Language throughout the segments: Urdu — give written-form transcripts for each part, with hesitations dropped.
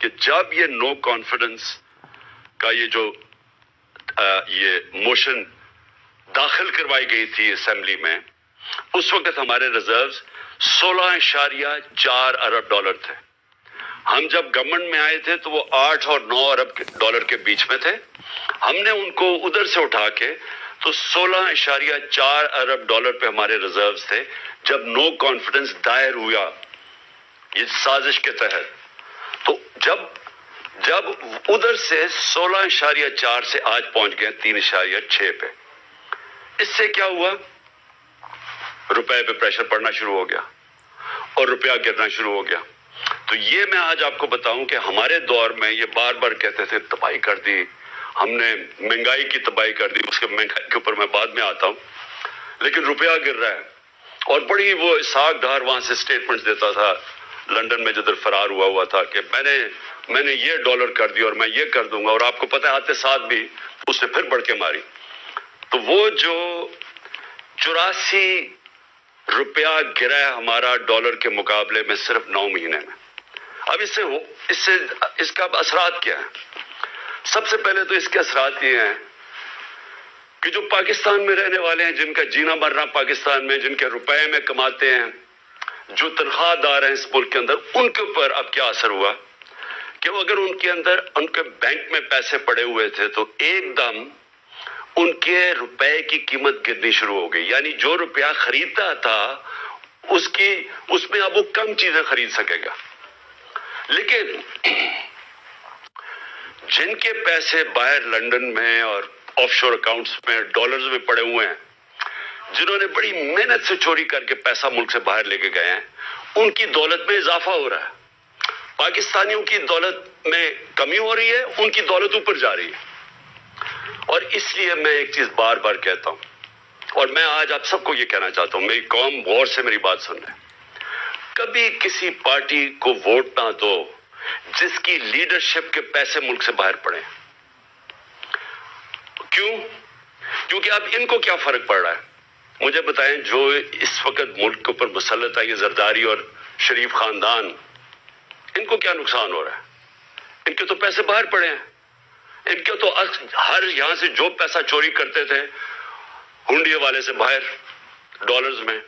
کہ جب یہ نو کانفیڈنس کا یہ موشن داخل کروائی گئی تھی اسمبلی میں، اس وقت ہمارے ریزروز 16.4 ارب ڈالر تھے. ہم جب گورنمنٹ میں آئے تھے تو وہ 8 اور 9 ارب ڈالر کے بیچ میں تھے. ہم نے ان کو ادھر سے اٹھا کے تو 16.4 ارب ڈالر پہ ہمارے ریزروز تھے جب نو کانفیڈنس دائر ہوا یہ سازش کے تحت. تو جب ادھر سے 16.4 سے آج پہنچ گئے 3.6 پہ، اس سے کیا ہوا؟ روپے پہ پریشر پڑنا شروع ہو گیا اور روپیہ گرنا شروع ہو گیا. تو یہ میں آج آپ کو بتاؤں کہ ہمارے دور میں یہ بار بار کہتے تھے تباہی کر دی ہم نے، مہنگائی کی تباہی کر دی. اس کے مہنگائی کے اوپر میں بعد میں آتا ہوں، لیکن روپیہ گر رہا ہے. اور بڑی وہ اسحاق ڈار وہاں سے سٹیٹمنٹس دیتا تھا لندن میں جدھر فرار ہوا تھا کہ میں نے یہ ڈالر کر دی اور میں یہ کر دوں گا، اور آپ کو پتہ ہے آتے ساتھ بھی اس نے پھر بڑھ کے ماری. تو وہ جو 84 روپیہ گرا ہے ہمارا ڈالر کے مقابلے میں صرف 9 مہینے میں. اب اس کا اثرات کیا ہے؟ سب سے پہلے تو اس کے اثرات یہ ہیں کہ جو پاکستان میں رہنے والے ہیں، جن کا جینا مرنا پاکستان میں، جن کے روپے میں کماتے ہیں، جو تنخواہ دار ہیں اس ملک کے اندر، ان کے اوپر اب کیا اثر ہوا کہ وہ اگر ان کے بینک میں پیسے پڑے ہوئے تھے تو ایک دم ان کے روپے کی قیمت گرنی شروع ہو گئی. یعنی جو روپیہ خریدتا تھا اس میں اب وہ کم چیزیں خرید سکے گا. لیکن جن کے پیسے باہر لندن میں اور آف شور اکاؤنٹس میں ڈالرز میں پڑے ہوئے ہیں، جنہوں نے بڑی محنت سے چوری کر کے پیسہ ملک سے باہر لے کے گئے ہیں، ان کی دولت میں اضافہ ہو رہا ہے. پاکستانیوں کی دولت میں کمی ہو رہی ہے، ان کی دولت اوپر جا رہی ہے. اور اس لیے میں ایک چیز بار بار کہتا ہوں، اور میں آج آپ سب کو یہ کہنا چاہتا ہوں، میری قوم غور سے میری بات سن رہے ہیں، کبھی کسی پارٹی کو ووٹ نہ دو جس کی لیڈرشپ کے پیسے ملک سے باہر پڑے. کیوں؟ کیونکہ اب ان کو کیا فرق پڑ رہا ہے؟ مجھے بتائیں، جو اس وقت ملک کے اوپر مسلط ہے یہ زرداری اور شریف خاندان، ان کو کیا نقصان ہو رہا ہے؟ ان کے تو پیسے باہر پڑے ہیں. ان کے تو ہر یہاں سے جو پیسہ چوری کرتے تھے ہنڈیے والے سے باہر ڈالرز میں،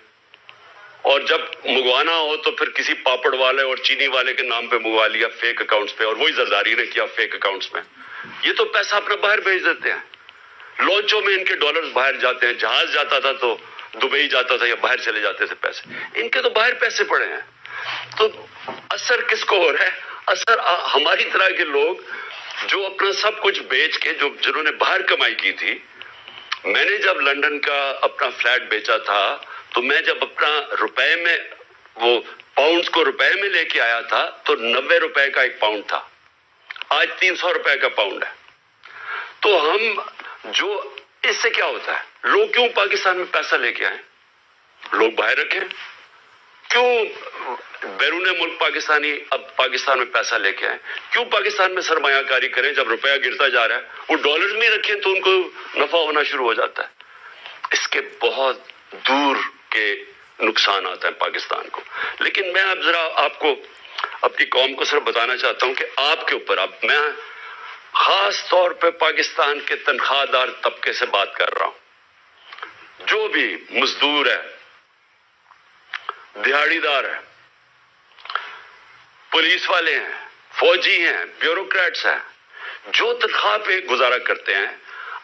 اور جب منگوانا ہو تو پھر کسی پاپڑ والے اور چینی والے کے نام پہ منگوا لیا فیک اکاؤنٹس پہ، اور وہی زرداری نے کیا فیک اکاؤنٹس میں. یہ تو پیسہ اپنا باہر بھیج دیتے ہیں. لانچوں میں ان کے ڈالرز باہر جاتے ہیں، جہاز جاتا تھا تو دبئی جاتا تھا یا باہر چلے جاتے تھے پیسے. ان کے تو باہر پیسے پڑے ہیں. تو اثر کس کو ہو رہا ہے؟ اثر ہماری طرح کے لوگ جو اپنا سب کچھ بیچ کے، جنہوں نے باہر کمائی کی تھی. میں نے جب لندن کا اپنا فلیٹ بیچا تھا تو میں جب اپنا روپے میں وہ پاؤنڈز کو روپے میں لے کے آیا تھا تو 90 روپے کا ایک پاؤنڈ تھا، آج 300 روپے کا پاؤنڈ ہے. تو اس سے کیا ہوتا ہے؟ لوگ کیوں پاکستان میں پیسہ لے کے آئیں؟ لوگ باہر رکھیں. کیوں بیرون ملک پاکستانی اب پاکستان میں پیسہ لے کے آئیں؟ کیوں پاکستان میں سرمایہ کاری کریں جب روپیہ گرتا جا رہا ہے؟ وہ ڈالرز میں رکھیں تو ان کو نفع ہونا شروع ہو جاتا ہے. اس کے بہت دور کے نقصانات ہیں پاکستان کو. لیکن میں اب ذرا آپ کو اپنی قوم کو صرف بتانا چاہتا ہوں کہ آپ کے اوپر اب میں خاص طور پہ پاکستان کے تنخواہ دار طبقے سے بات کر رہا ہوں. جو بھی مزدور ہے، دیہڑی دار ہے، پولیس والے ہیں، فوجی ہیں، بیوروکریٹس ہیں، جو تنخواہ پہ گزارا کرتے ہیں،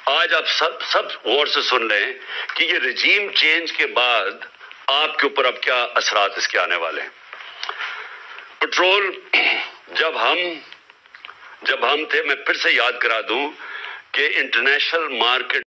آج آپ سب غور سے سن لیں کہ یہ رجیم چینج کے بعد آپ کے اوپر اب کیا اثرات اس کے آنے والے ہیں. پٹرول جب ہم تھے، میں پھر سے یاد کرا دوں کہ انٹرنیشنل مارکیٹ